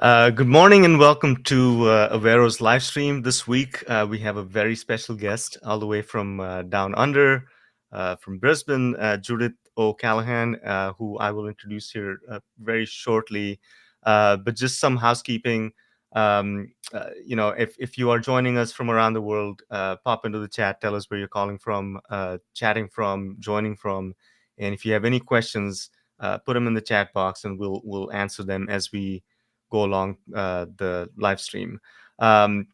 Good morning and welcome to Avero's live stream. This week, we have a very special guest all the way from down under, from Brisbane, Judith O'Callaghan, who I will introduce here very shortly. But just some housekeeping. If you are joining us from around the world, pop into the chat, tell us where you're calling from, chatting from, joining from. And if you have any questions, put them in the chat box and we'll answer them as we go along the live stream. Um,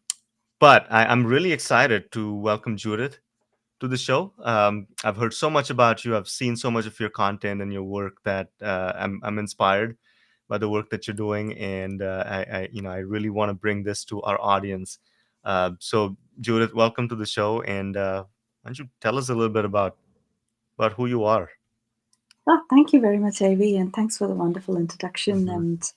but I'm really excited to welcome Judith to the show. I've heard so much about you. I've seen so much of your content and your work that I'm inspired by the work that you're doing, and I really want to bring this to our audience. So, Judith, welcome to the show, and why don't you tell us a little bit about who you are? Oh, thank you very much, Avi, and thanks for the wonderful introduction Mhm. and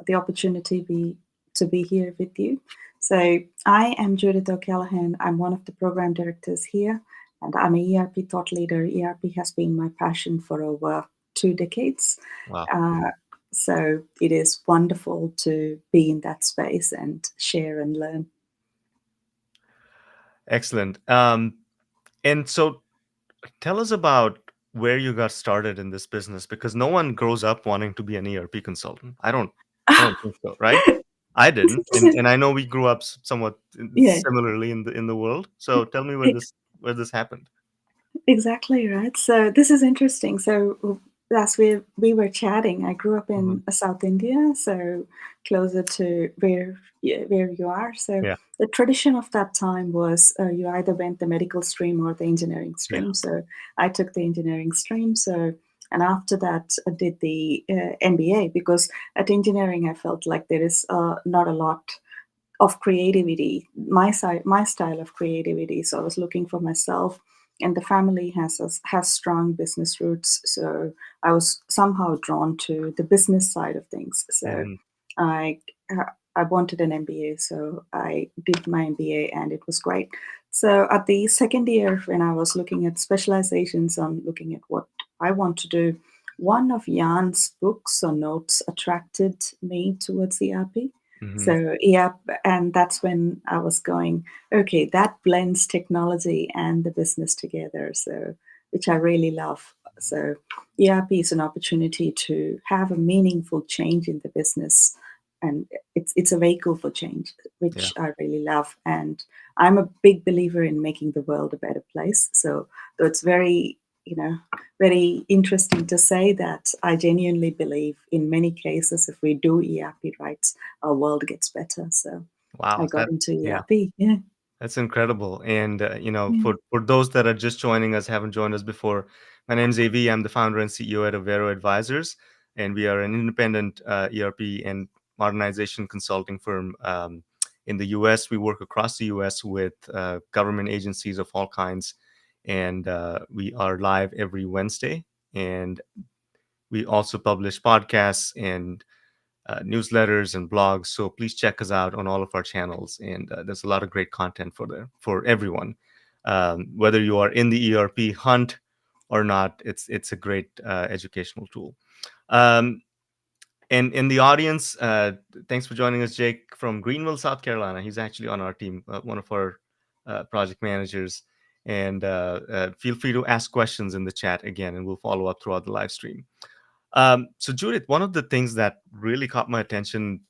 the opportunity to be here with you. So, I am Judith O'Callaghan. I'm one of the program directors here, and I'm a ERP thought leader. ERP has been my passion for over 2 decades. Wow, Uh, so, it is wonderful to be in that space and share and learn. excellent. And so tell us about where you got started in this business because no one grows up wanting to be an ERP consultant. I don't think so, right? I didn't, and I know we grew up somewhat Yeah, similarly in the world. So tell me where this happened. exactly right. So this is interesting. So as we were chatting, I grew up Hmm. in South India, so closer to where you are. So Yeah, the tradition of that time was you either went the medical stream or the engineering yeah, stream. So I took the engineering stream. So and after that, I did the MBA because at engineering I felt like there is not a lot of creativity, my style of creativity. So I was looking for myself, and the family has strong business roots. So I was somehow drawn to the business side of things. So hmm, I I wanted an MBA, so I did my MBA, and it was great. So at the second year, when I was looking at specializations on looking at what I want to do, one of Jan's books or notes attracted me towards ERP. hmm, So yeah, and that's when I was going, okay, that blends technology and the business together. So which I really love. So ERP is an opportunity to have a meaningful change in the business, and it's a vehicle for change, yeah, which I really love. And I'm a big believer in making the world a better place. So though it's very very interesting to say that I genuinely believe in many cases if we do ERP right, our world gets better. So I wow, got into yeah. ERP. Yeah. That's incredible. And Yeah. for those that are just joining us, haven't joined us before, my name is AV. I'm the founder and CEO at Avero Advisors, and we are an independent ERP and modernization consulting firm in the U.S. We work across the U.S. with government agencies of all kinds, and we are live every Wednesday. And we also publish podcasts and newsletters and blogs. So please check us out on all of our channels. And there's a lot of great content for everyone. Whether you are in the ERP hunt or not, it's a great educational tool. Um, and in the audience, thanks for joining us, Jake from Greenville, South Carolina. He's actually on our team, one of our project managers. And feel free to ask questions in the chat again, and we'll follow up throughout the live stream. So Judith, one of the things that really caught my attention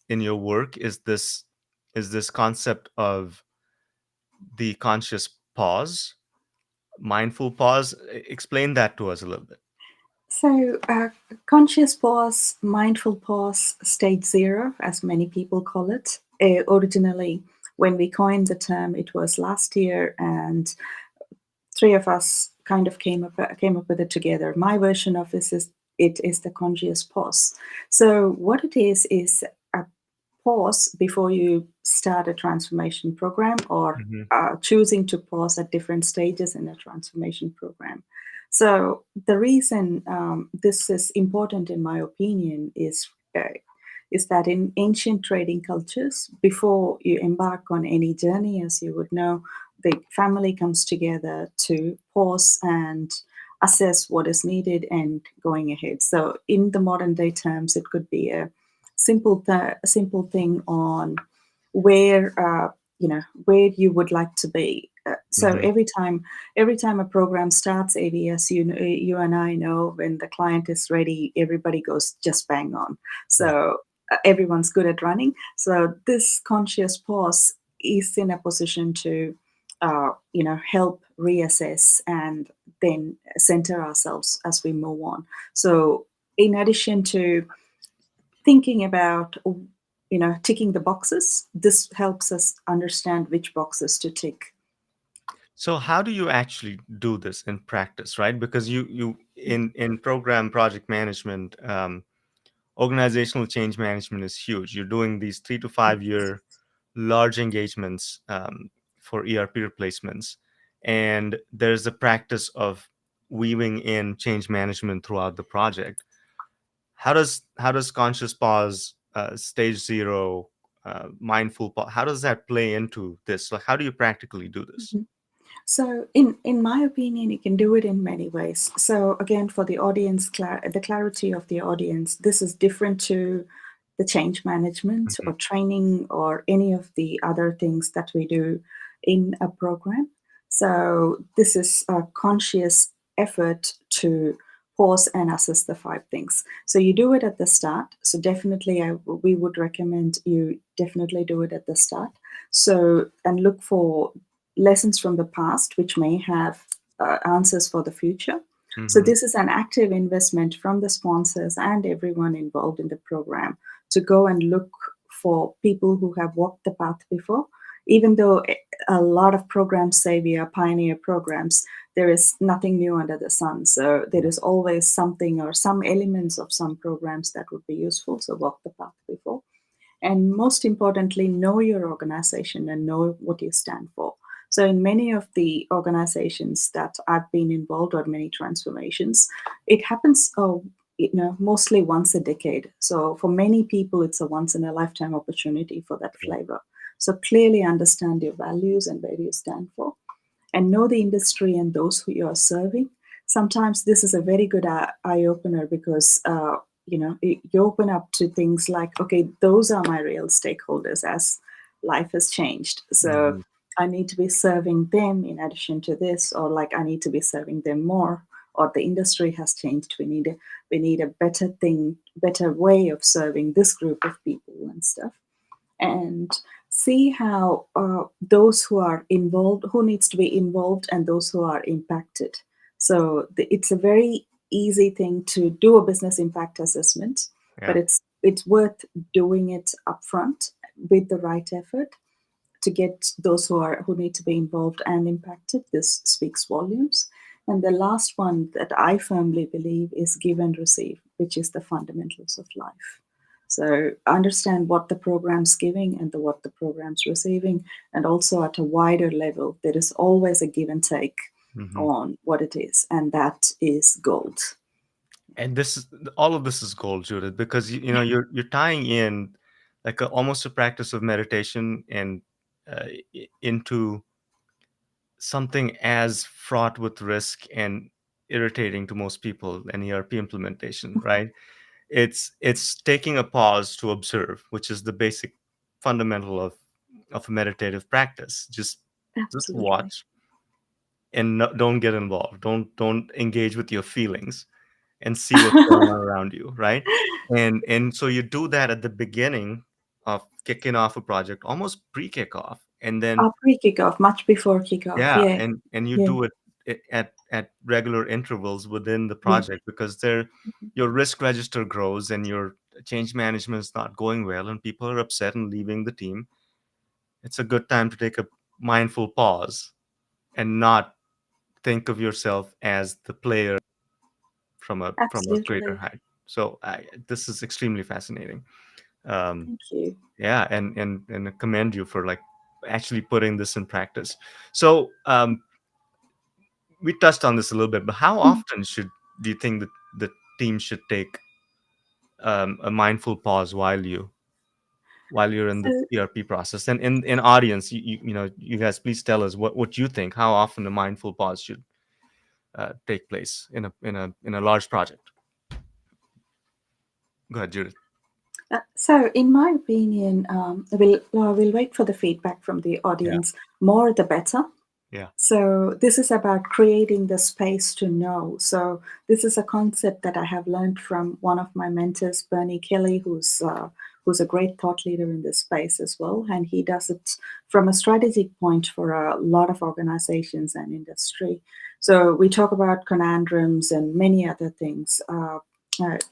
in your work is this concept of the conscious pause, mindful pause. Explain that to us a little bit. So, conscious pause, mindful pause, stage zero, as many people call it. Originally, when we coined the term, it was last year, and three of us kind of came up with it together. My version of this is it is the conscious pause. So, what it is a pause before you start a transformation program or Hmm. choosing to pause at different stages in a transformation program. So, the reason this is important, in my opinion, is that in ancient trading cultures, before you embark on any journey, as you would know, the family comes together to pause and assess what is needed and going ahead. So, in the modern day terms, it could be a simple thing on where where you would like to be. So Hmm. every time a program starts, ABS, you and I know when the client is ready, everybody goes just bang on. Yeah. So everyone's good at running. So this conscious pause is in a position to help reassess and then center ourselves as we move on. So in addition to thinking about ticking the boxes, this helps us understand which boxes to tick. So how do you actually do this in practice, right? Because you in program project management, organizational change management is huge. You're doing these 3 to 5 year large engagements for ERP replacements, and there's a practice of weaving in change management throughout the project. How does conscious pause, stage zero, mindful pause, how does that play into this? Like, how do you practically do this? Mhm. So, in my opinion, you can do it in many ways. So, again, for the audience, the clarity of the audience, this is different to the change management Hmm. or training or any of the other things that we do in a program. So, this is a conscious effort to pause and assess the five things. So, you do it at the start. So, definitely, we would recommend you definitely do it at the start. So, and look for lessons from the past, which may have answers for the future. So, Hmm. this is an active investment from the sponsors and everyone involved in the program to go and look for people who have walked the path before. Even though a lot of programs say we are pioneer programs, there is nothing new under the sun. So, there is always something or some elements of some programs that would be useful. So, walk the path before. And most importantly, know your organization and know what you stand for. So, in many of the organizations that I've been involved or many transformations, it happens, mostly once a decade. So, for many people, it's a once in a lifetime opportunity for that Yeah. flavor. So, clearly understand your values and where you stand for, and know the industry and those who you are serving. Sometimes this is a very good eye opener because you open up to things like, okay, those are my real stakeholders as life has changed. So Hmm. I need to be serving them in addition to this, or like I need to be serving them more, or the industry has changed. We need a better thing, better way of serving this group of people and stuff, and see how those who are involved, who needs to be involved, and those who are impacted. So it's a very easy thing to do a business impact assessment, but Yeah. it's worth doing it upfront with the right effort to get those who need to be involved and impacted. This speaks volumes. And the last one that I firmly believe is give and receive, which is the fundamentals of life. So understand what the program's giving and what the program's receiving, and also at a wider level, there is always a give and take Hmm. on what it is, and that is gold. And this is all of this is gold, Judith, because you're tying in like almost a practice of meditation and into something as fraught with risk and irritating to most people, an ERP implementation, right? It's taking a pause to observe, which is the basic fundamental of a meditative practice. Just Absolutely. watch and don't get involved. Don't engage with your feelings and see what's going on around you, right? And so you do that at the beginning of kicking off a project, almost pre-kickoff, and then Pre-kickoff, much before kickoff. yeah, Yeah, and you yeah, do it at regular intervals within the yeah. project because there your risk register grows and your change management is not going well and people are upset and leaving the team. It's a good time to take a mindful pause and not think of yourself as the player from a greater Absolutely. height. So this is extremely fascinating. Um, Thank you. yeah, and I commend you for like actually putting this in practice. So we touched on this a little bit, but how Mhm. often should do you think that the team should take a mindful pause while you're in the So, ERP process? And in audience, you guys, please tell us what you think. How often a mindful pause should take place in a large project? Go ahead, Judith. So, in my opinion, we'll wait for the feedback from the Yeah. audience. More the better. Yeah. So this is about creating the space to know. So this is a concept that I have learned from one of my mentors, Bernie Kelly, who's a great thought leader in this space as well, and he does it from a strategic point for a lot of organizations and industry. So we talk about conundrums and many other things.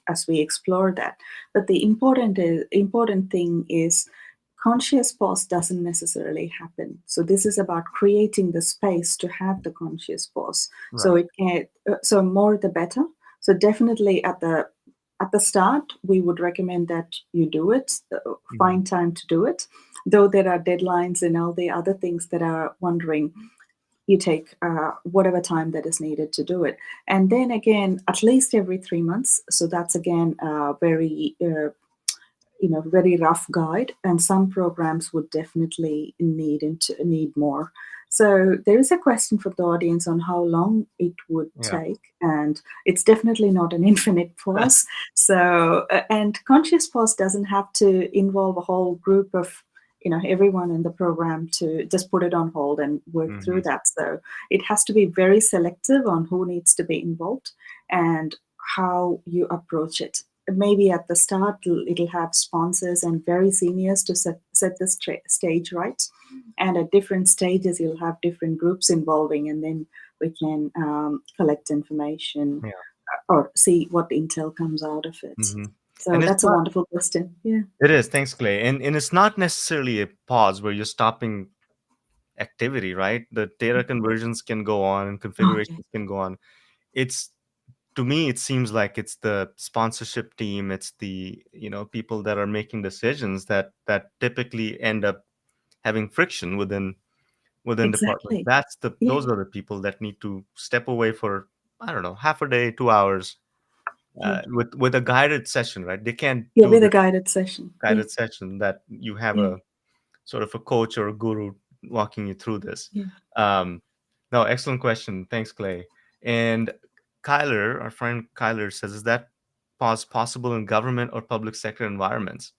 As we explore that, but the important thing is conscious pause doesn't necessarily happen. So this is about creating the space to have the conscious pause. So Right. it can, so more the better. So definitely at the start, we would recommend that you do it, Hmm. find time to do it. Though there are deadlines and all the other things that are wondering, you take whatever time that is needed to do it. And then again, at least every 3 months. So that's again very rough guide, and some programs would definitely need more. So there is a question for the audience on how long it would Yeah. take, and it's definitely not an infinite pause. So and conscious pause doesn't have to involve a whole group of everyone in the program to just put it on hold and work through Hmm. that. So it has to be very selective on who needs to be involved and how you approach it. Maybe at the start it'll have sponsors and very seniors to set the stage right, and at different stages you'll have different groups involving, and then we can collect information Yeah. or see what intel comes out of it. Hmm. So And it's that's a not. wonderful question. Yeah. It is. Thanks, Clay. And it's not necessarily a pause where you're stopping activity, right? The data conversions can go on and Okay. configurations can go on. It's To me, it seems like it's the sponsorship team, it's the people that are making decisions that typically end up having friction within departments. Exactly. Those Yeah. are the people that need to step away for, I don't know, half a day, 2 hours, Yeah. with a guided session, right? They can't Yeah, do with a the guided session. Yeah. guided session that you have Yeah. a sort of a coach or a guru walking you through this. Yeah. Um, no, excellent question. Thanks, Clay. And Kyler, our friend Kyler says, is that pause possible in government or public sector environments?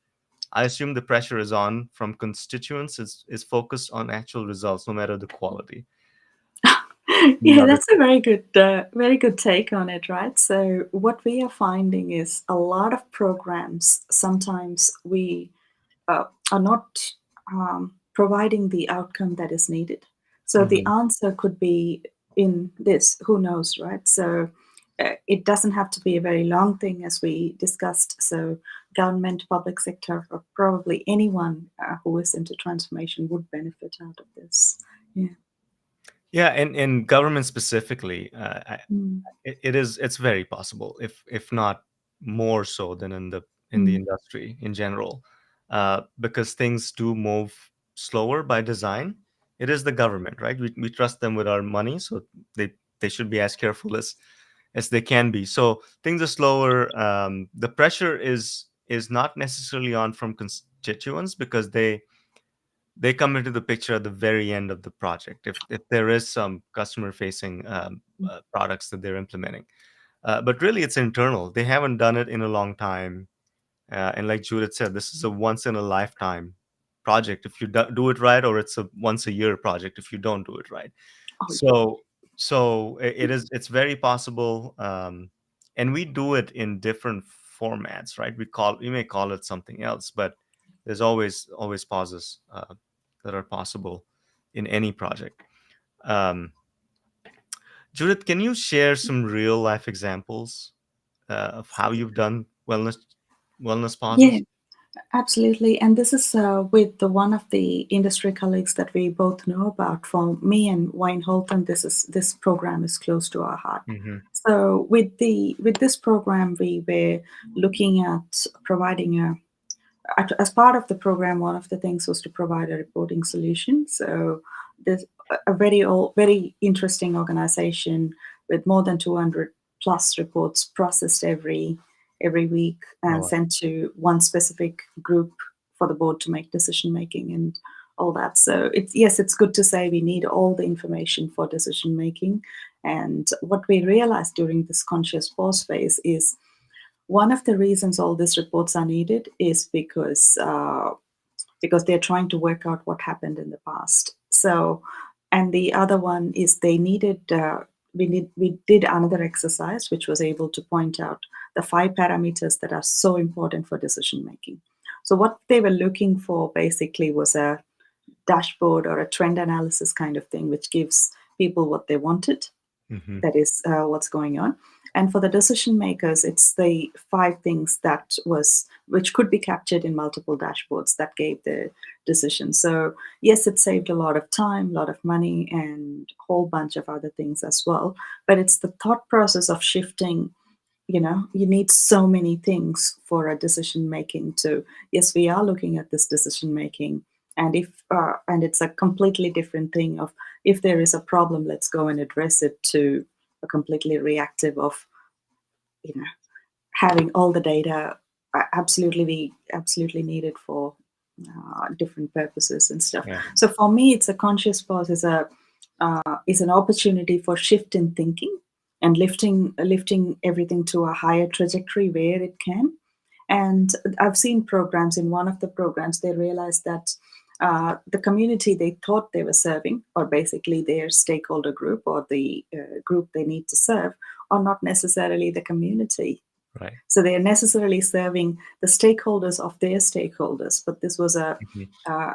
I assume the pressure is on from constituents is focused on actual results, no matter the quality. Yeah, Another that's a very good take on it, right? So what we are finding is a lot of programs sometimes we are not providing the outcome that is needed. So the question. answer could be in this, who knows, right? So it doesn't have to be a very long thing, as we discussed. So government, public sector, or probably anyone who is into transformation would benefit out of this. Yeah. Yeah, and government specifically, Mm. it's very possible, if not more so than in the Mm. industry in general, because things do move slower by design. It is the government, right? We trust them with our money, so they should be as careful as they can be. So things are slower. The pressure is not necessarily on from constituents, because they come into the picture at the very end of the project, if there is some customer facing products that they're implementing. But really, it's internal. They haven't done it in a long time, and like Judith said, this is a once in a lifetime project if you do it right, or it's a once a year project if you don't do it right. Oh, yeah. So it's very possible, and we do it in different formats, right? We may call it something else, but there's always pauses that are possible in any project. um, Judith, can you share some real life examples of how you've done wellness Yeah, pauses? absolutely. And this is with one of the industry colleagues that we both know about. For me and Wayne Holton, this program is close to our heart. Hmm. So with this program, we were looking at providing as part of the program. One of the things was to provide a reporting solution. So there's a very interesting organization with more than 200 plus reports processed every week and Oh, sent to one specific group for the board to make decision making and all that. So it's good to say we need all the information for decision making. And what we realized during this conscious pause phase is One of the reasons all these reports are needed is because they're trying to work out what happened in the past. So, and the other one is they needed we did another exercise which was able to point out the 5 parameters that are so important for decision making. So what they were looking for basically was a dashboard or a trend analysis kind of thing, which gives people what they wanted, Hmm. that is what's going on. And for the decision makers, it's the 5 things that was which could be captured in multiple dashboards that gave the decision. So yes, it saved a lot of time, a lot of money, and a whole bunch of other things as well. But it's the thought process of shifting. You need so many things for a decision making to, yes, we are looking at this decision making, and if and it's a completely different thing of, if there is a problem, let's go and address it, to a completely reactive of, you know having all the data absolutely needed for different purposes and stuff. Yeah. So for me, it's a conscious pause is an opportunity for shift in thinking and lifting everything to a higher trajectory where it can. And I've seen programs. In one of the programs, they realized that the community they thought they were serving, or basically their stakeholder group or the group they need to serve, are not necessarily the community. Right. So they are necessarily serving the stakeholders of their stakeholders. But this was Hmm.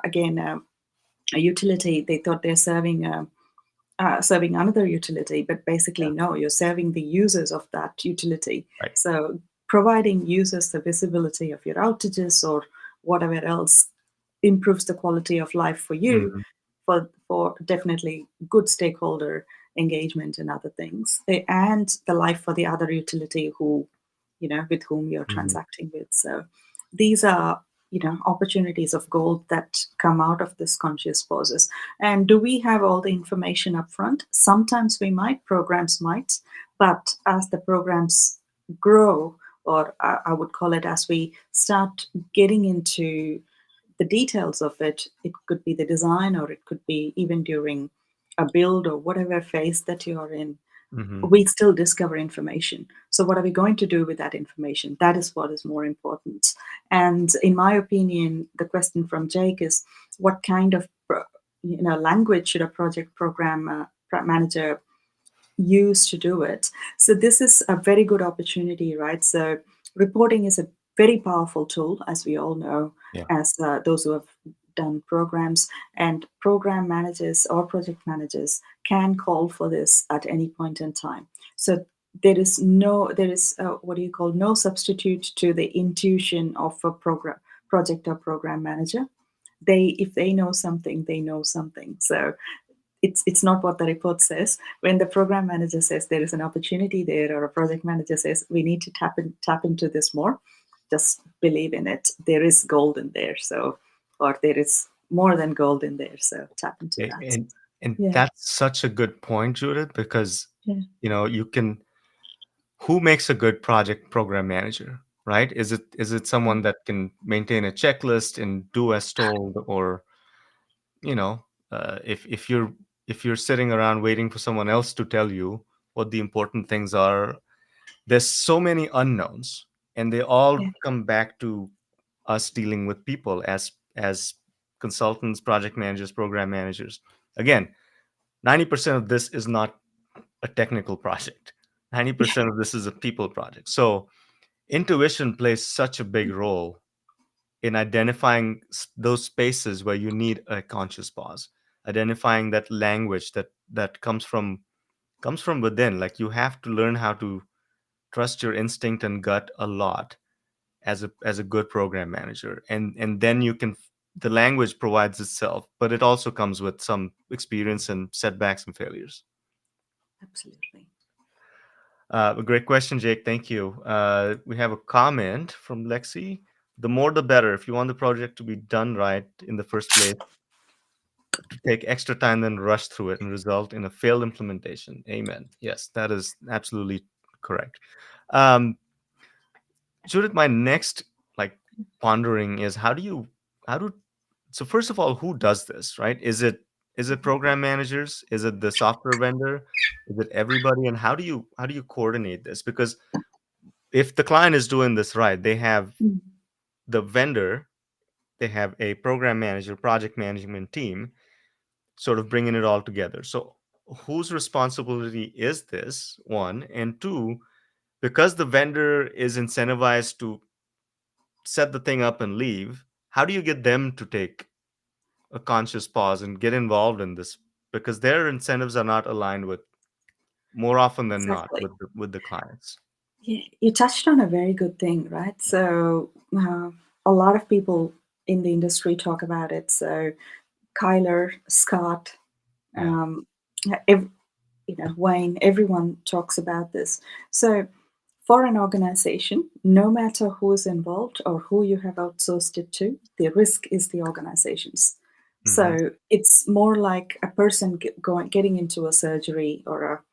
again a utility. They thought they're serving another utility, but basically, Yeah. no, you're serving the users of that utility. Right. So providing users the visibility of your outages or whatever else improves the quality of life for you, Hmm. for definitely good stakeholder engagement and other things, and the life for the other utility who, with whom you're Hmm. transacting with. So these are, opportunities of gold that come out of this conscious pauses. And do we have all the information up front? Sometimes we might, programs might, but as the programs grow, or I would call it, as we start getting into the details of it, it could be the design, or it could be even during a build or whatever phase that you are in, Hmm. we still discover information. So what are we going to do with that information? That is what is more important. And in my opinion, the question from Jake is, what kind of language should a project program manager use to do it? So this is a very good opportunity, right? So reporting is a very powerful tool, as we all know, Yeah. as those who have done programs, and program managers or project managers can call for this at any point in time. So there is what do you call, no substitute to the intuition of a project or program manager. If they know something, they know something. So it's not what the report says. When the program manager says there is an opportunity there, or a project manager says we need to tap into this more, just believe in it. There is gold in there. So, or there is more than gold in there. So tap into A- that. and Yeah. that's such a good point, Judith, because Yeah. you can, who makes a good project program manager, right? Is it Yeah. someone that can maintain a checklist and do as told, or you know if you're sitting around waiting for someone else to tell you what the important things are, there's so many unknowns, and they all Yeah. come back to us dealing with people as consultants, project managers, program managers. Again, 90% of this is not a technical project. 90% of this is a people project. So intuition plays such a big role in identifying those spaces where you need a conscious pause, identifying that language that comes from within. Like, you have to learn how to trust your instinct and gut a lot as a good program manager, and then you can, the language provides itself, but it also comes with some experience and setbacks and failures. Absolutely. A great question, Jake. Thank you. We have a comment from Lexi. The more the better. If you want the project to be done right in the first place, to take extra time than rush through it and result in a failed implementation. Amen. Yes, that is absolutely correct. Um, Judith, my next, like, pondering is, how do so first of all, who does this, right? Is it program managers? Is it the software vendor? Is it everybody? And how do you coordinate this? Because if the client is doing this right, they have Mm. the vendor, they have a program manager, project management team, sort of bringing it all together. So whose responsibility is this, one? And two, because the vendor is incentivized to set the thing up and leave, how do you get them to take a conscious pause and get involved in this? Because their incentives are not aligned with, more often than not, Exactly. with the clients. Yeah, you touched on a very good thing, right? So, a lot of people in the industry talk about it. So, Kyler, Scott, Yeah. um, ev- Wayne, everyone talks about this. So, for an organization, no matter who is involved or who you have outsourced it to, the risk is the organization's. Hmm. So it's more like a person getting into a surgery or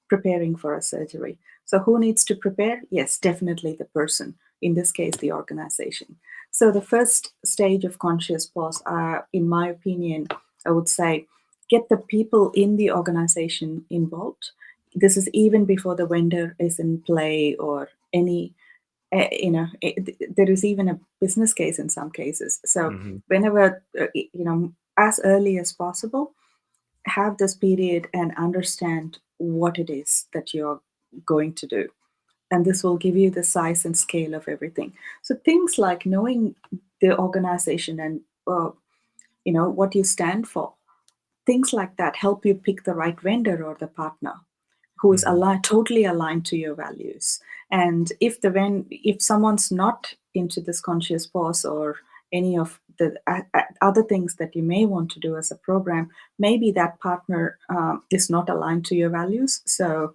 preparing for a surgery. So who needs to prepare? Yes, definitely the person. In this case, the organization. So the first stage of conscious pause, in my opinion, I would say get the people in the organization involved. This is even before the vendor is in play or any there is even a business case in some cases. So Hmm. whenever as early as possible, have this period and understand what it is that you're going to do, and this will give you the size and scale of everything. So things like knowing the organization and what you stand for, things like that help you pick the right vendor or the partner who is Hmm. totally aligned to your values. And if someone's not into this conscious pause or any of the other things that you may want to do as a program, maybe that partner is not aligned to your values. So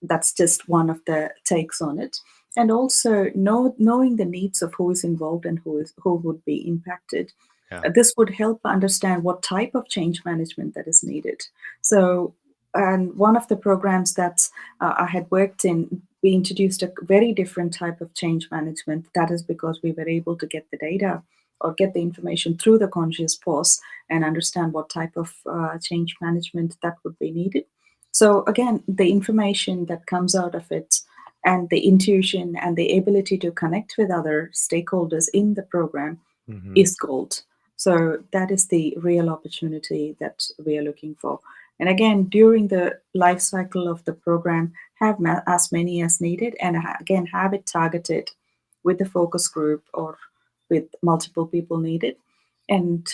that's just one of the takes on it. And also knowing the needs of who is involved and who would be impacted. Yeah. This would help understand what type of change management that is needed. So, and one of the programs that I had worked in, we introduced a very different type of change management. That is because we were able to get the data or get the information through the conscious pause and understand what type of change management that would be needed. So, again, the information that comes out of it and the intuition and the ability to connect with other stakeholders in the program Hmm. is gold. So that is the real opportunity that we are looking for. And again, during the life cycle of the program, have as many as needed, and again, have it targeted with the focus group or with multiple people needed. And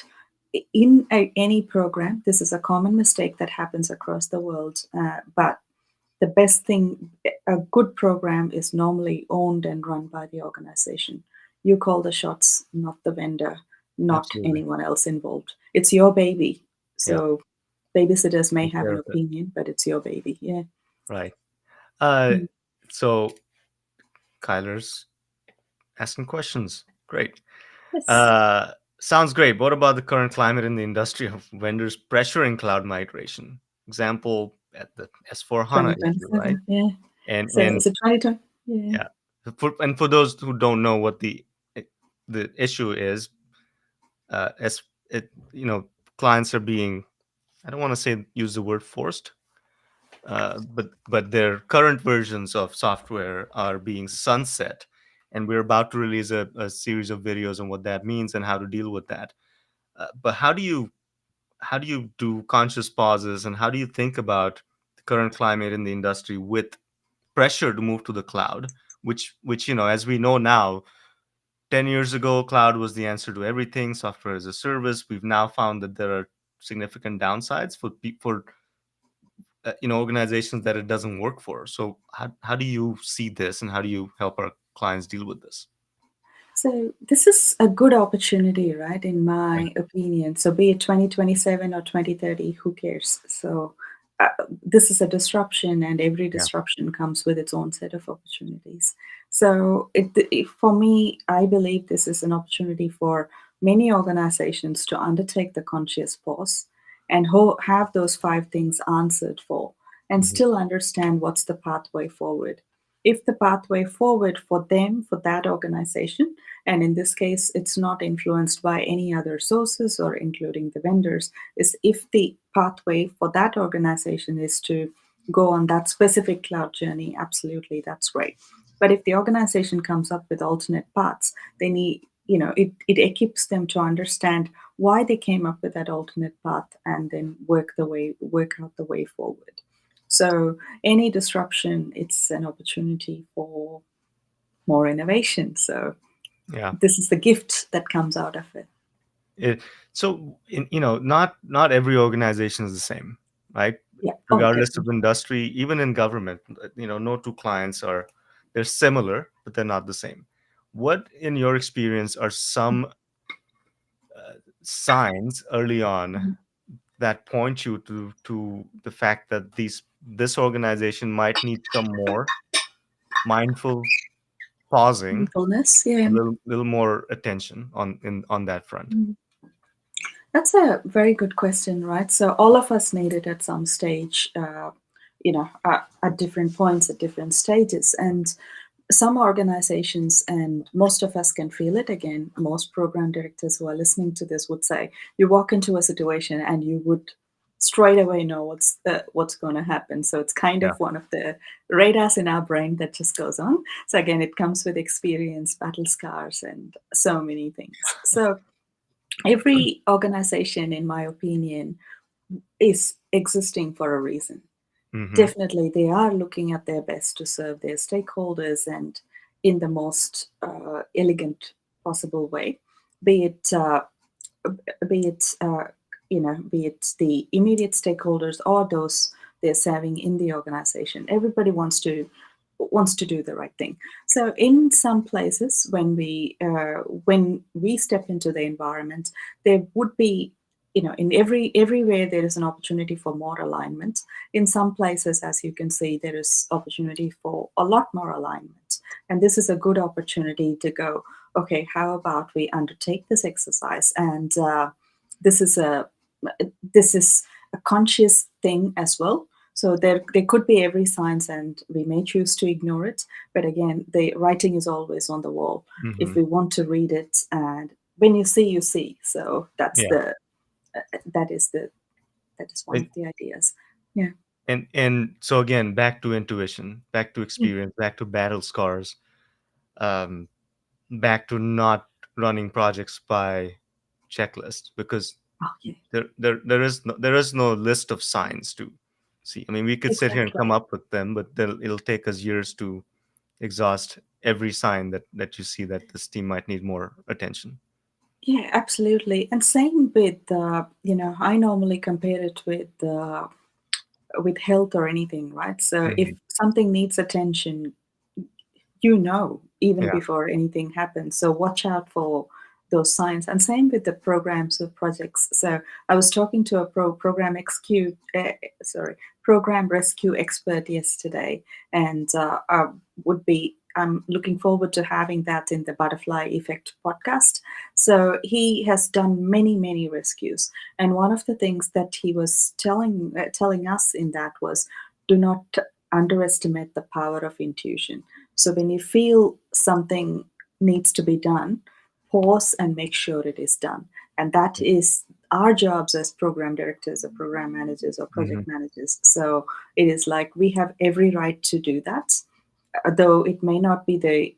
in any program, this is a common mistake that happens across the world, but the best thing, a good program is normally owned and run by the organization. You call the shots, not the vendor, not Absolutely. anyone else involved. It's your baby. Yeah. So babysitters may Take have care an of it. opinion, but it's your baby. Yeah. Right. Uh, Mm. so Kyler's asking questions. Great. Yes. Uh, Sounds great. What about the current climate in the industry of vendors pressuring cloud migration? Example at the S4 HANA issue, right? 2027. Yeah. So And is it 2020? Yeah. yeah, for those who don't know what the issue is, as it clients are being, I don't want to say use the word forced, but their current versions of software are being sunset, and we're about to release a series of videos on what that means and how to deal with that. But how do you do conscious pauses, and how do you think about the current climate in the industry with pressure to move to the cloud, which as we know now, 10 years ago cloud was the answer to everything, software as a service. We've now found that there are significant downsides for organizations that it doesn't work for. So how do you see this, and how do you help our clients deal with this? So this is a good opportunity, right? In Yeah. my opinion. So be it 2027 or 2030, who cares? So this is a disruption, and every Yeah. disruption comes with its own set of opportunities. So for me, I believe this is an opportunity for many organizations to undertake the conscious pause and have those five things answered for, and Mhm. still understand what's the pathway forward. If the pathway forward for them, for that organization, and in this case, it's not influenced by any other sources or including the vendors, is if the pathway for that organization is to go on that specific cloud journey, absolutely, that's great. But if the organization comes up with alternate paths, they need, it equips them to understand why they came up with that alternate path and then work out the way forward. So any disruption, it's an opportunity for more innovation. So Yeah. this is the gift that comes out of it. It, not every organization is the same, right? Yeah. Oh, Regardless of definitely. industry, even in government, no two clients are, they're similar, but they're not the same. What, in your experience, are some signs early on Mhm. that point you to the fact that this organization might need some more mindful pausing, Mindfulness. a Yeah. little more attention on that front? Mhm. That's a very good question, right? So all of us need it at some stage, at different points, at different stages. And some organizations, and most of us can feel it. Again, most program directors who are listening to this would say, you walk into a situation and you would straight away know what's going to happen. So it's kind Yeah. of one of the radars in our brain that just goes on. So again, it comes with experience, battle scars, and so many things. So every organization, in my opinion, is existing for a reason. Mm-hmm. Definitely, they are looking at their best to serve their stakeholders and in the most elegant possible way, be it be it be it the immediate stakeholders or those they're serving in the organization. Everybody wants to do the right thing. So in some places, when we step into the environment, there would be, in everywhere there is an opportunity for more alignment. In some places, as you can see, there is opportunity for a lot more alignment, and this is a good opportunity to go, okay, how about we undertake this exercise? And this is a this is a conscious thing as well. So there could be every science, and we may choose to ignore it. But again, the writing is always on the wall if Mm-hmm. we want to read it. And when you see, you see. So Yeah. that is the that is one of And, the ideas. Yeah. and so again, back to intuition, back to Mm. experience, back to battle scars, um, back to not running projects by checklist, because Oh, yeah. there is no list of signs to see. I mean, we could sit here and Exactly. come up with them, but it'll take us years to exhaust every sign that you see that this team might need more attention. Yeah, absolutely. And same with, I normally compare it with health or anything, right? So if Hmm. something needs attention, even Yeah. before anything happens. So watch out for those signs. And same with the programs or projects. So I was talking to a program rescue expert yesterday, and I'm looking forward to having that in the Butterfly Effect podcast. So he has done many, many rescues, and one of the things that he was telling us in that was, do not underestimate the power of intuition. So when you feel something needs to be done, pause and make sure it is done. And that is our jobs as program directors or program managers or Hmm. project managers. So it is like we have every right to do that, though it may not be the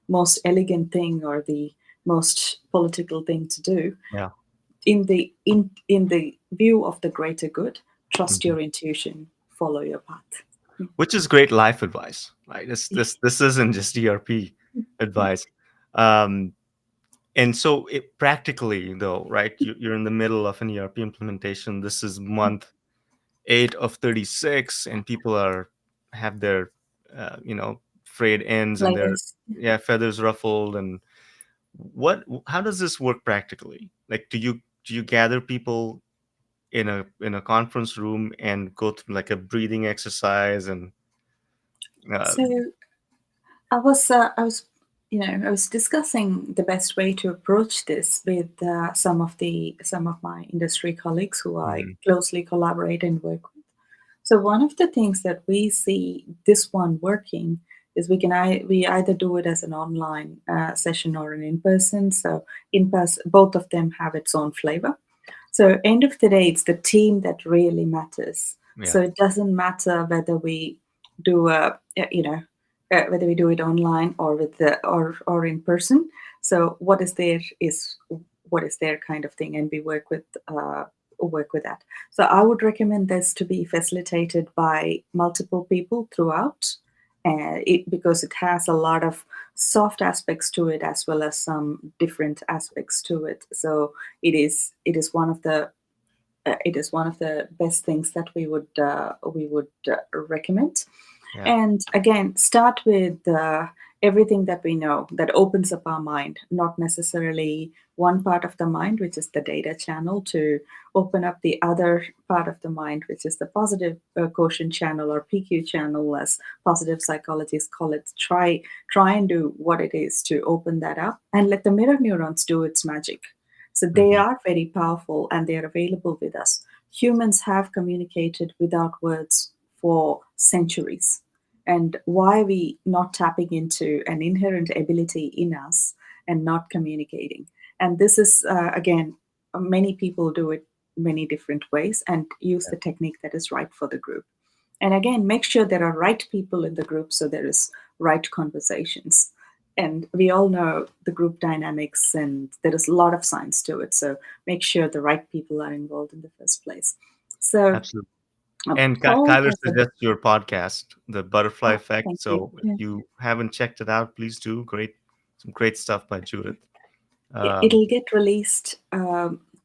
most elegant thing or the most political thing to do. Yeah. In the view of the greater good, trust Hmm. your intuition, follow your path. Which is great life advice, right? This isn't just ERP Yeah. advice. Um, and so practically though, right? You're in the middle of an ERP implementation. This is month 8 of 36, and people have their frayed ends and their, Latest. yeah, feathers ruffled. And how does this work practically? Like, do you gather people in a conference room and go through like a breathing exercise and uh, So I was discussing the best way to approach this with some of my industry colleagues who I mhm, closely collaborate and work with. So one of the things that we see this one working is we either do it as an online session or an in person. So in person, both of them have its own flavor. So end of the day, it's the team that really matters. yeah. So it doesn't matter whether we do a whether we do it online or with the or in person. So what is their kind of thing, and we work with that. So I would recommend this to be facilitated by multiple people throughout, because it has a lot of soft aspects to it as well as some different aspects to it. So it is one of the best things that we would recommend. Yeah. And again, start with everything that we know that opens up our mind, not necessarily one part of the mind, which is the data channel, to open up the other part of the mind, which is the positive quotient channel, or PQ channel, as positive psychologists call it. Try and do what it is to open that up and let the mirror neurons do its magic. So they Hmm. are very powerful and they are available with us. Humans have communicated without words for centuries. And why are we not tapping into an inherent ability in us and not communicating? And this is, again, many people do it many different ways and use the technique that is right for the group. And again, make sure there are right people in the group so there is right conversations. And we all know the group dynamics, and there is a lot of science to it. So make sure the right people are involved in the first place. So, Absolutely. And Paul, Kyler as a suggests your podcast, The Butterfly oh, Effect. thank you. So if Yeah. you haven't checked it out, please do. Some great stuff by Judith. Um, It'll get released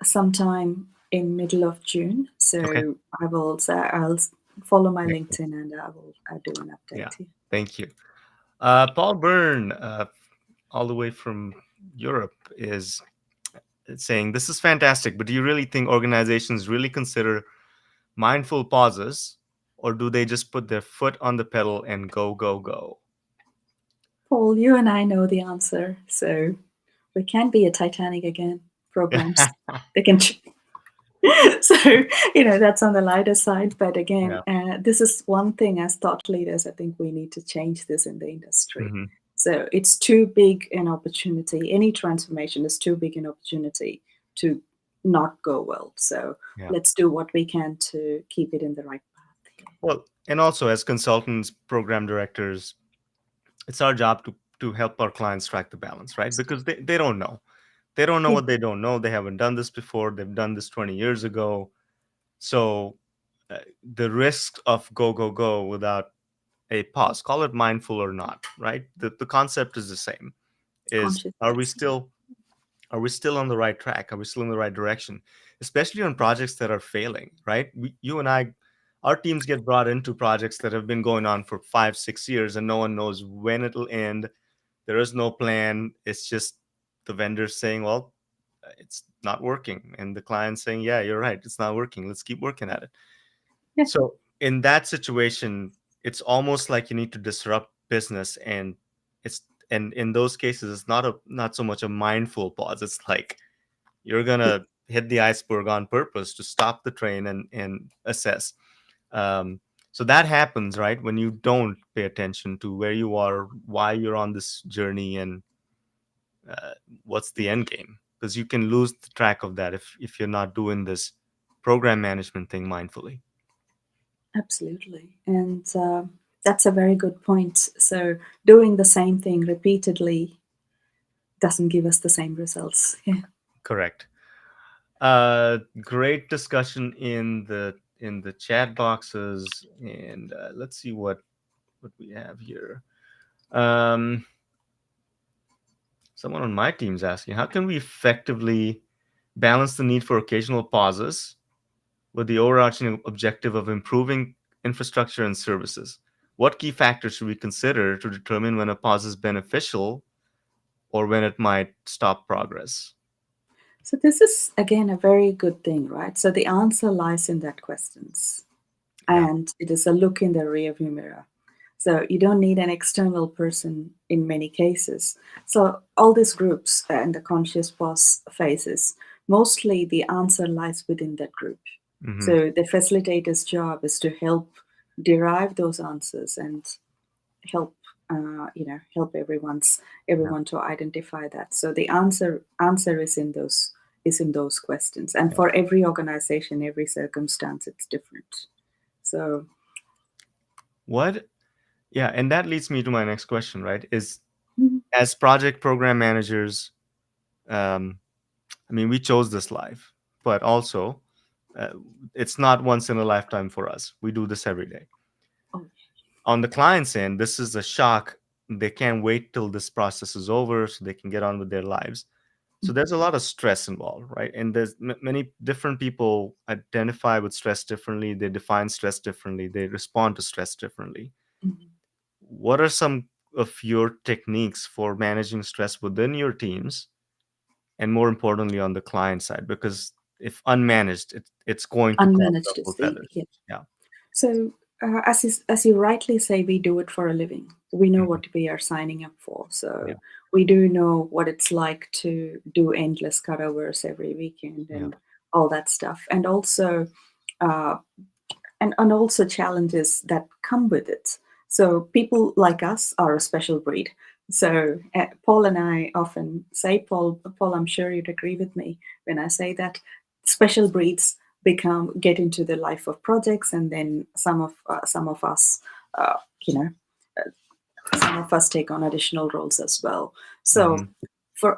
sometime in middle of June. okay. So I'll follow my Excellent. LinkedIn and I will do an Yeah. update here. Thank you. Paul Byrne, all the way from Europe, is saying, "This is fantastic, but do you really think organizations really consider mindful pauses, or do they just put their foot on the pedal and go, go, go?" Paul, you and I know the answer, so we can be a Titanic again. Programs they can. So that's on the lighter side, but again, Yeah. this is one thing as thought leaders. I think we need to change this in the industry. Hmm. So it's too big an opportunity. Any transformation is too big an opportunity to not go well. So Yeah. let's do what we can to keep it in the right path. Well, and also as consultants, program directors, it's our job to help our clients strike the balance, right? Because they don't know. They don't know Yeah, what they don't know. They haven't done this before. They've done this 20 years ago. So the risk of go, go, go without a pause, call it mindful or not, right? The concept is the same. Is conscious. are we still on the right track? Are we still in the right direction? Especially on projects that are failing, right? You and I, our teams get brought into projects that have been going on for 5, 6 years and no one knows when it'll end. There is no plan. It's just the vendor saying, well, it's not working. And the client saying, yeah, you're right. It's not working. Let's keep working at it. Yeah, So in that situation, it's almost like you need to disrupt business, and it's and in those cases, it's not so much a mindful pause. It's like you're yeah, gonna hit the iceberg on purpose to stop the train and assess. Um, so that happens, right, when you don't pay attention to where you are, why you're on this journey, and uh, what's the end game. Because you can lose the track of that if you're not doing this program management thing mindfully. absolutely. And that's a very good point. So doing the same thing repeatedly doesn't give us the same results. Yeah. Correct. Great discussion in the chat boxes, and let's see what we have here. Um, Someone on my team's asking, how can we effectively balance the need for occasional pauses with the overarching objective of improving infrastructure and services? What key factors should we consider to determine when a pause is beneficial or when it might stop progress? So this is again a very good thing, right? So the answer lies in that questions, Yeah. and it is a look in the rearview mirror. So you don't need an external person in many cases. So all these groups and the conscious pause phases, mostly the answer lies within that group. Hmm. So the facilitator's job is to help derive those answers and help help Yeah. everyone to identify that. So the answer is in those questions, and Yeah. for every organization, every circumstance, it's different. So What Yeah, and that leads me to my next question, right? Is Mhm. as project program managers, um, I mean, we chose this life, but also uh, it's not once in a lifetime for us. We do this every day. Oh, On the client's end, this is a shock. They can't wait till this process is over so they can get on with their lives. So mhm, there's a lot of stress involved, right? And there's many different people identify with stress differently. They define stress differently. They respond to stress differently. mhm. What are some of your techniques for managing stress within your teams, and more importantly on the client side? Because if unmanaged, it's going to cause Unmanaged ruffle is the, feathers. yeah. Yeah. So, as you rightly say, we do it for a living. We know Mhm. what we are signing up for. Yeah. So, we do know what it's like to do endless cutovers every weekend Yeah. and all that stuff. Uh, and also challenges that come with it. So people like us are a special breed. So Paul and I often say, Paul, I'm sure you'd agree with me when I say that special breeds get into the life of projects, and then some of us, uh, you know, some of us take on additional roles as well. So Hmm.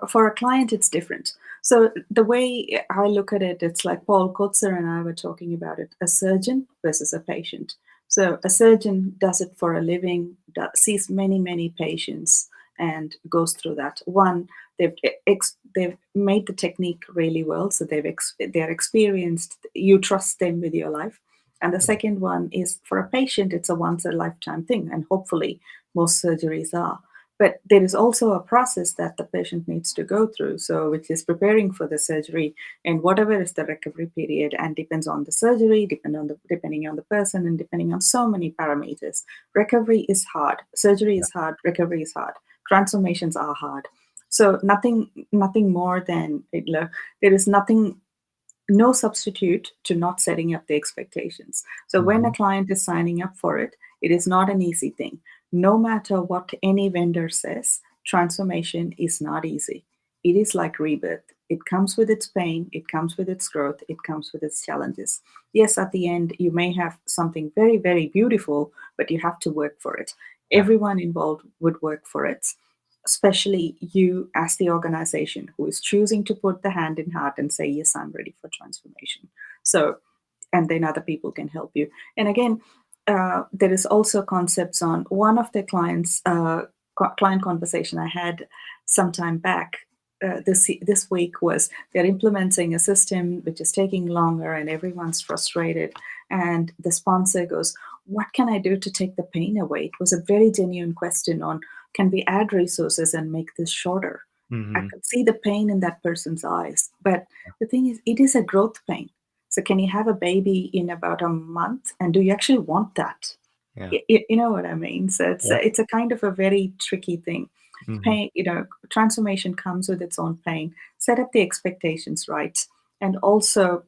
for a client, it's different. So the way I look at it, it's like Paul Kotzer and I were talking about it: a surgeon versus a patient. So a surgeon does it for a living, sees many patients, and goes through that. One, they've made the technique really well, so they're experienced. You trust them with your life. And the second one is for a patient, it's a once a lifetime thing, and hopefully most surgeries are. But there is also a process that the patient needs to go through, so which is preparing for the surgery and whatever is the recovery period, and depends on the surgery, depending on the person, and depending on so many parameters. Recovery is hard, surgery Yeah. is hard, recovery is hard, transformations are hard. So nothing more than there is nothing, no substitute to not setting up the expectations. So when a Hmm. client is signing up for it, it is not an easy thing. No matter what any vendor says, transformation is not easy. It is like rebirth. It comes with its pain, it comes with its growth, it comes with its challenges. Yes, at the end, you may have something very beautiful, but you have to work for it. Yeah. Everyone involved would work for it, especially you as the organization who is choosing to put the hand in heart and say, yes, I'm ready for transformation. So, and then other people can help you. And again, there is also concepts on one of the client conversation I had some time back. This week was they're implementing a system which is taking longer and everyone's frustrated, and the sponsor goes, what can I do to take the pain away? It was a very genuine question on, can we add resources and make this shorter? I Hmm. could see the pain in that person's eyes, but the thing is, it is a growth pain. So can you have a baby in about a month, and do you actually want that? Yeah. You know what I mean? So Yeah. it's a kind of a very tricky thing. Hmm. Pain, transformation comes with its own pain. Set up the expectations right, and also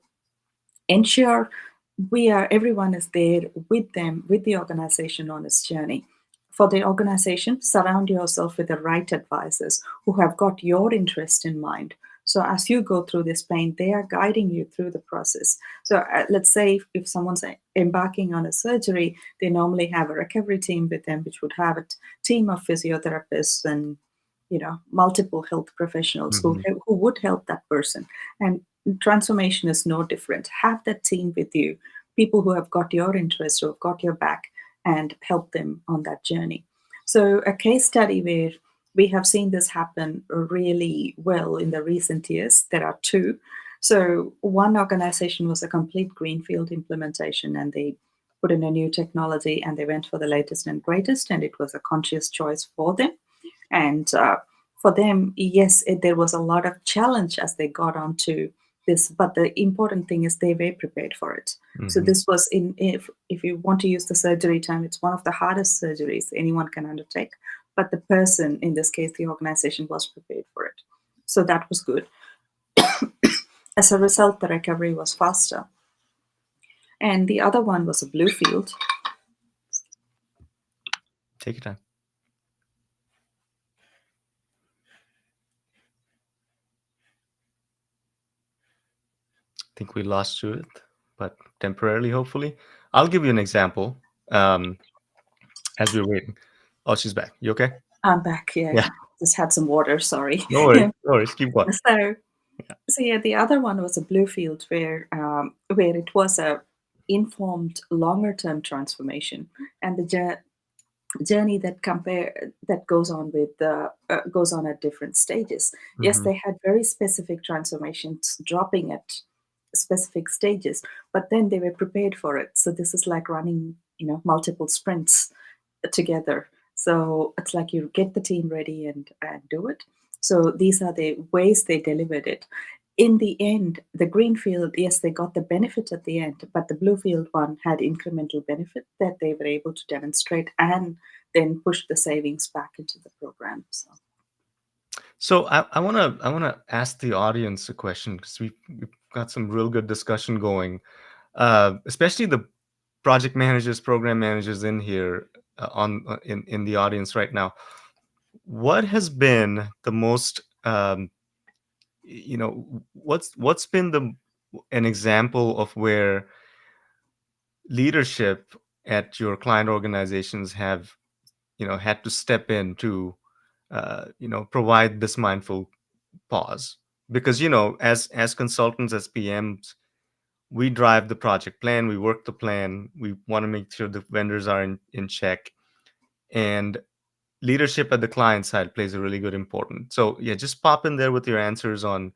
ensure everyone is there with them, with the organization on its journey. For the organization, surround yourself with the right advisors who have got your interest in mind. So as you go through this pain, they are guiding you through the process. So let's say if someone's embarking on a surgery, they normally have a recovery team with them, which would have a team of physiotherapists and multiple health professionals Hmm. who would help that person. And transformation is no different. Have that team with you, people who have got your interest, who have got your back, and help them on that journey. So, a case study where we have seen this happen really well in the recent years, there are two. So, one organization was a complete greenfield implementation, and they put in a new technology and they went for the latest and greatest, and it was a conscious choice for them. And for them, yes, there was a lot of challenge as they got onto this, but the important thing is they were prepared for it. So Hmm. this was if you want to use the surgery term, it's one of the hardest surgeries anyone can undertake. But the person, in this case, the organization, was prepared for it. So that was good. As a result, the recovery was faster. And the other one was a blue field. Take your time. I think we lost Judith, but temporarily, hopefully. I'll give you an example. Um, as we're waiting. Oh, she's back. You okay? I'm back. Yeah, Yeah. just had some water. Sorry. No worries. No worries. Keep going. So, so yeah, the other one was a blue field where it was a informed longer term transformation, and the journey that goes on at different stages. Yes, Hmm. they had very specific transformations dropping at specific stages, but then they were prepared for it. So this is like running, multiple sprints together. So it's like you get the team ready and do it. So these are the ways they delivered it. In the end, the green field, yes, they got the benefit at the end, but the blue field one had incremental benefit that they were able to demonstrate and then push the savings back into the program. So So I wanna ask the audience a question because we've got some real good discussion going, especially the project managers, program managers in here in the audience right now. What has been the most what's been the an example of where leadership at your client organizations have had to step in to provide this mindful pause, because as consultants, as PMs, we drive the project plan, we work the plan, we want to make sure the vendors are in check, and leadership at the client side plays a really good important. So yeah, just pop in there with your answers on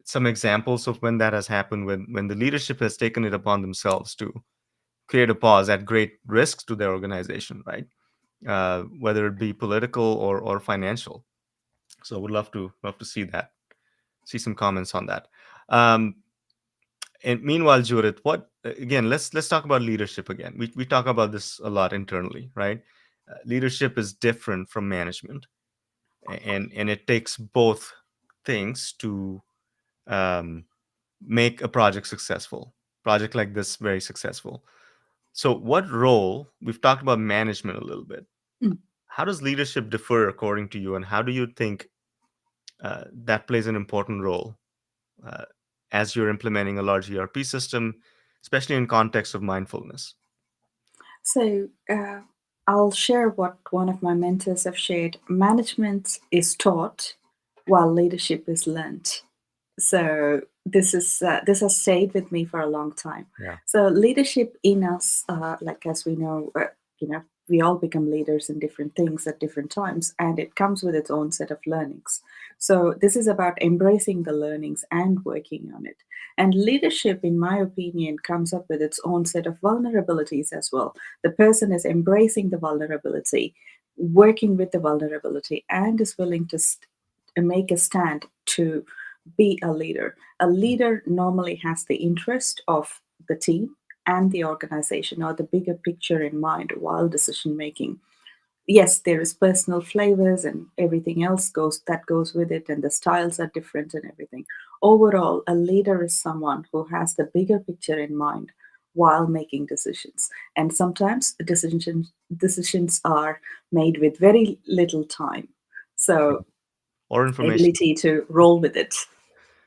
some examples of when that has happened, when the leadership has taken it upon themselves to create a pause at great risks to their organization, right? Whether it be political or financial. So would love to see some comments on that. Um, and meanwhile, Judith, what again? Let's talk about leadership again. We talk about this a lot internally, right? Leadership is different from management, and it takes both things to um, make a project successful. Project like this very successful. So, what role? We've talked about management a little bit. mm. How does leadership differ according to you, and how do you think that plays an important role uh, as you're implementing a large ERP system, especially in context of mindfulness? So I'll share what one of my mentors have shared. Management is taught while leadership is learned. So this has stayed with me for a long time. Yeah. So leadership in us, like as we know, we all become leaders in different things at different times, and it comes with its own set of learnings. So this is about embracing the learnings and working on it. And leadership, in my opinion, comes up with its own set of vulnerabilities as well. The person is embracing the vulnerability, working with the vulnerability, and is willing to make a stand to be a leader. A leader normally has the interest of the team and the organization or the bigger picture in mind while decision making. Yes, there is personal flavors and everything else goes with it, and the styles are different and everything. Overall, a leader is someone who has the bigger picture in mind while making decisions. And sometimes decisions are made with very little time. So Or information. ability to roll with it.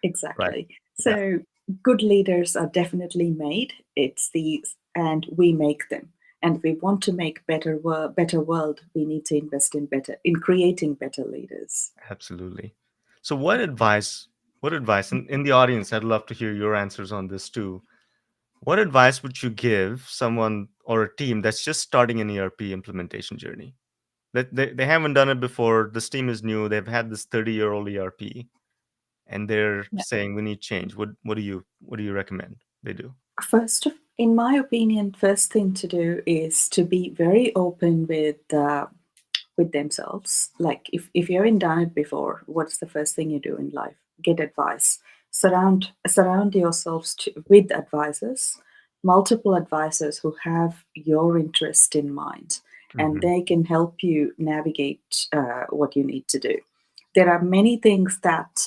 Right. Exactly. Yeah. So good leaders are definitely made. It's these, and we make them. And if we want to make better world, we need to invest in creating better leaders. Absolutely. So what advice in the audience, I'd love to hear your answers on this too. What advice would you give someone or a team that's just starting an ERP implementation journey? That they haven't done it before, this team is new, they've had this 30-year-old ERP, and they're Yeah. saying we need change. What do you recommend they do? In my opinion, first thing to do is to be very open with themselves. Like if you haven't done it before, what's the first thing you do in life? Get advice. Surround yourselves with advisors, multiple advisors who have your interest in mind, and Hmm. they can help you navigate what you need to do. There are many things that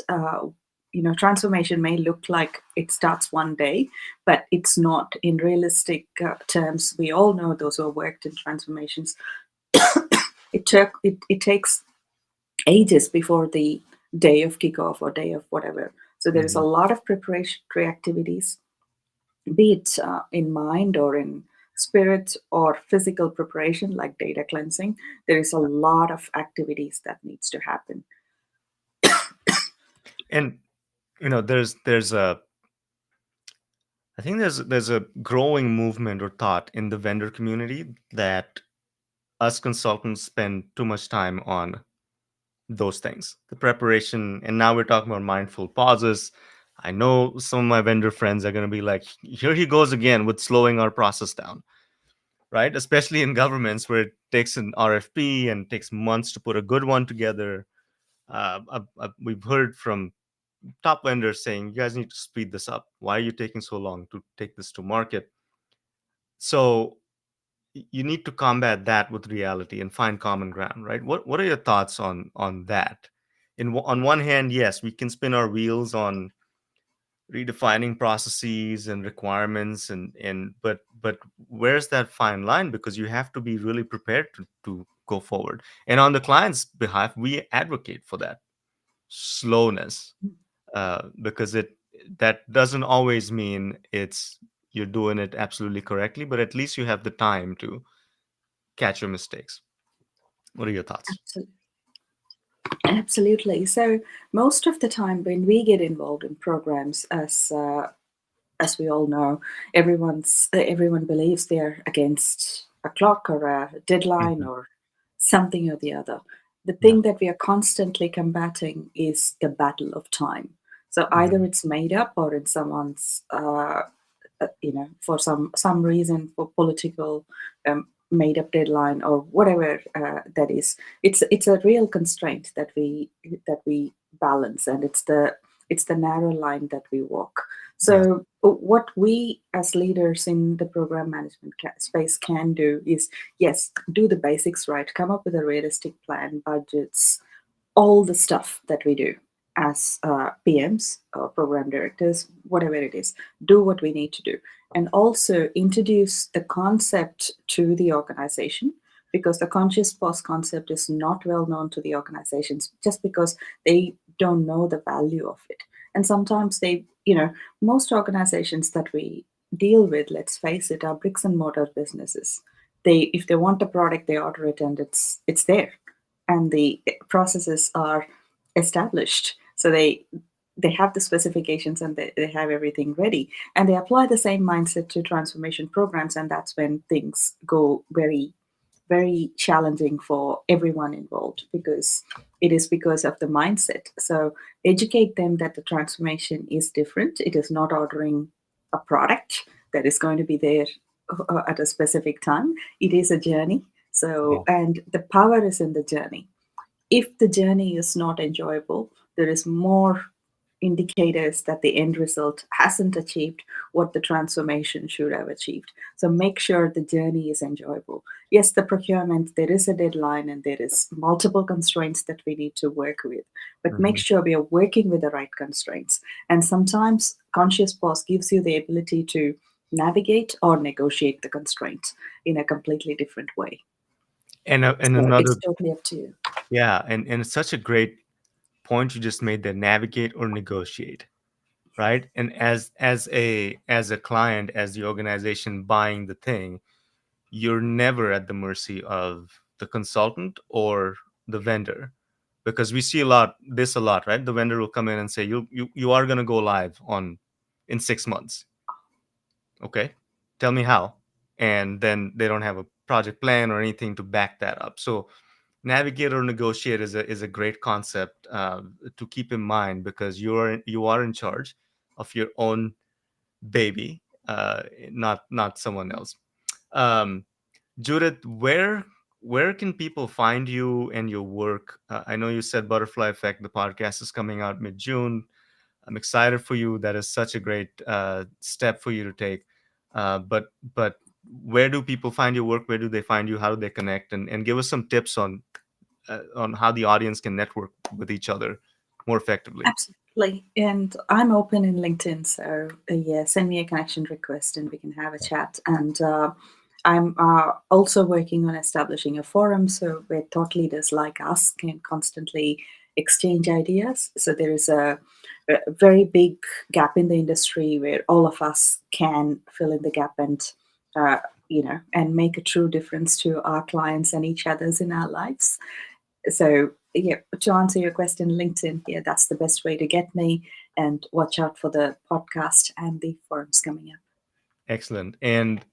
transformation may look like it starts one day, but it's not. In realistic terms, we all know those who have worked in transformations, it takes ages before the day of kickoff or day of whatever. So there is a Hmm. lot of preparatory activities, be it in mind or in spirit or physical preparation like data cleansing, there is a lot of activities that needs to happen. And there's a I think there's a growing movement or thought in the vendor community that us consultants spend too much time on those things, the preparation. And now we're talking about mindful pauses. I know some of my vendor friends are going to be like, here he goes again with slowing our process down, right? Especially in governments where it takes an RFP and takes months to put a good one together. We've heard from top vendors saying, you guys need to speed this up. Why are you taking so long to take this to market? So you need to combat that with reality and find common ground, right? What are your thoughts on that? On one hand, yes, we can spin our wheels on redefining processes and requirements, and but where's that fine line? Because you have to be really prepared to go forward. And on the client's behalf, we advocate for that slowness, because it that doesn't always mean it's you're doing it absolutely correctly, but at least you have the time to catch your mistakes. What are your thoughts? Absolutely. Absolutely. So most of the time when we get involved in programs, as we all know, everyone believes they're against a clock or a deadline Mhm. or something or the other. The Yeah. thing that we are constantly combating is the battle of time. So either Mhm. it's made up or in someone's for some reason, for political made up deadline or whatever that is. It's a real constraint that we balance, and it's the narrow line that we walk. Yeah. So what we as leaders in the program management space can do is, yes, do the basics right, come up with a realistic plan, budgets, all the stuff that we do as PMs or program directors, whatever it is, do what we need to do. And also introduce the concept to the organization, because the conscious pause concept is not well known to the organizations just because they don't know the value of it. And sometimes most organizations that we deal with, let's face it, are bricks and mortar businesses. If they want a product, they order it and it's there, and the processes are established. So they have the specifications and they have everything ready, and they apply the same mindset to transformation programs, and that's when things go very, very challenging for everyone involved, because it is because of the mindset. So educate them that the transformation is different. It is not ordering a product that is going to be there at a specific time. It is a journey. Yeah. So, and the power is in the journey. If the journey is not enjoyable, there is more indicators that the end result hasn't achieved what the transformation should have achieved. So make sure the journey is enjoyable. Yes, the procurement, there is a deadline and there is multiple constraints that we need to work with, but make Mhm. sure we are working with the right constraints. And sometimes conscious pause gives you the ability to navigate or negotiate the constraints in a completely different way. And So it's another, totally up to you. yeah, and it's such a great point you just made there, navigate or negotiate, right? And as a client, as the organization buying the thing, you're never at the mercy of the consultant or the vendor, because we see a lot, right? The vendor will come in and say, you are going to go live on in 6 months. Okay, tell me how. And then they don't have a project plan or anything to back that up. So navigate or negotiate is a great concept to keep in mind, because you are in charge of your own baby, not someone else. um, Judith, where can people find you and your work? I know you said Butterfly Effect, the podcast is coming out mid-June. I'm excited for you. That is such a great step for you to take. But where do people find your work? Where do they find you? How do they connect? And give us some tips on how the audience can network with each other more effectively. Absolutely. And I'm open in LinkedIn. So, yeah, send me a connection request and we can have a chat. And I'm also working on establishing a forum so where thought leaders like us can constantly exchange ideas. So, there is a very big gap in the industry where all of us can fill in the gap and uh, and make a true difference to our clients and each other's in our lives. So, yeah, to answer your question, LinkedIn, yeah, that's the best way to get me. And watch out for the podcast and the forums coming up. Excellent. And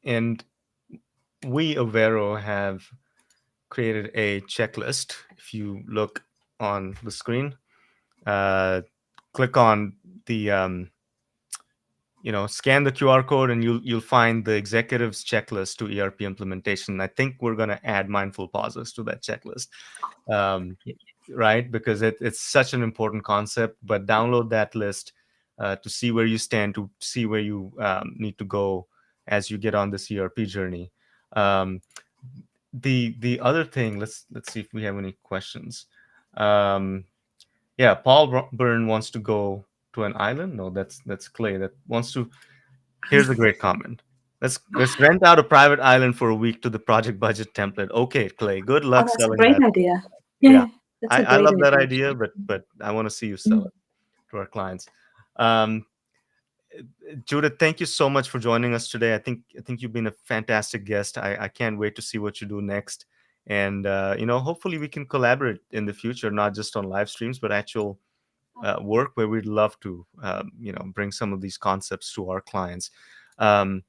we Avero have created a checklist. If you look on the screen, uh, click on the scan the QR code, and you'll find the executives checklist to ERP implementation. I think we're going to add mindful pauses to that checklist, um, right? Because it's such an important concept. But download that list to see where you stand, to see where you need to go as you get on this ERP journey. Um, the other thing, let's see if we have any questions. Um, yeah, Paul Byrne wants to go to an island. No, that's Clay that wants to. Here's a great comment. Let's rent out a private island for a week to the project budget template. Okay, Clay. Good Oh, luck that's a selling great that. idea. Yeah, Yeah, that's a I great love that idea. idea, but I want to see you sell Mm. it to our clients. Um, Judith, thank you so much for joining us today. I think you've been a fantastic guest. I can't wait to see what you do next, and hopefully we can collaborate in the future, not just on live streams, but actual work where we'd love to bring some of these concepts to our clients. Um,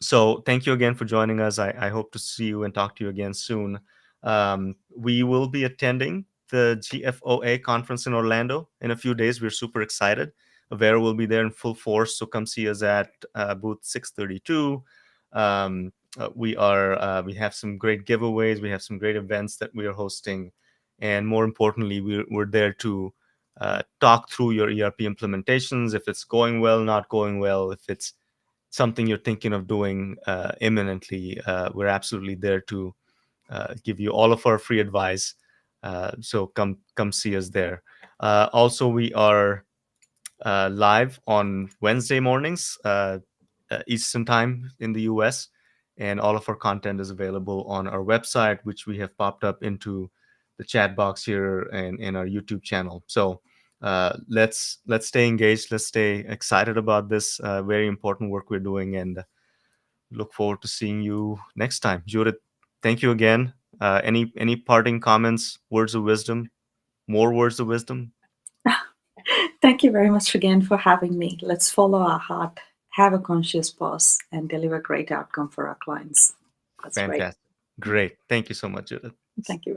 so thank you again for joining us. I hope to see you and talk to you again soon. We will be attending the GFOA conference in Orlando in a few days. We're super excited. Avero will be there in full force, so come see us at booth 632. We have some great giveaways. We have some great events that we are hosting, and more importantly, we're there to talk through your ERP implementations. If it's going well, not going well, if it's something you're thinking of doing imminently, we're absolutely there to give you all of our free advice. So come see us there. Also, we are live on Wednesday mornings, Eastern time in the US, and all of our content is available on our website, which we have popped up into the chat box here and in our YouTube channel. So let's stay engaged. Let's stay excited about this very important work we're doing, and look forward to seeing you next time. Judith, thank you again. Any parting comments, words of wisdom, more words of wisdom? Thank you very much again for having me. Let's follow our heart, have a conscious pause, and deliver great outcome for our clients. That's great. Fantastic. Great. Thank you so much, Judith. Thank you.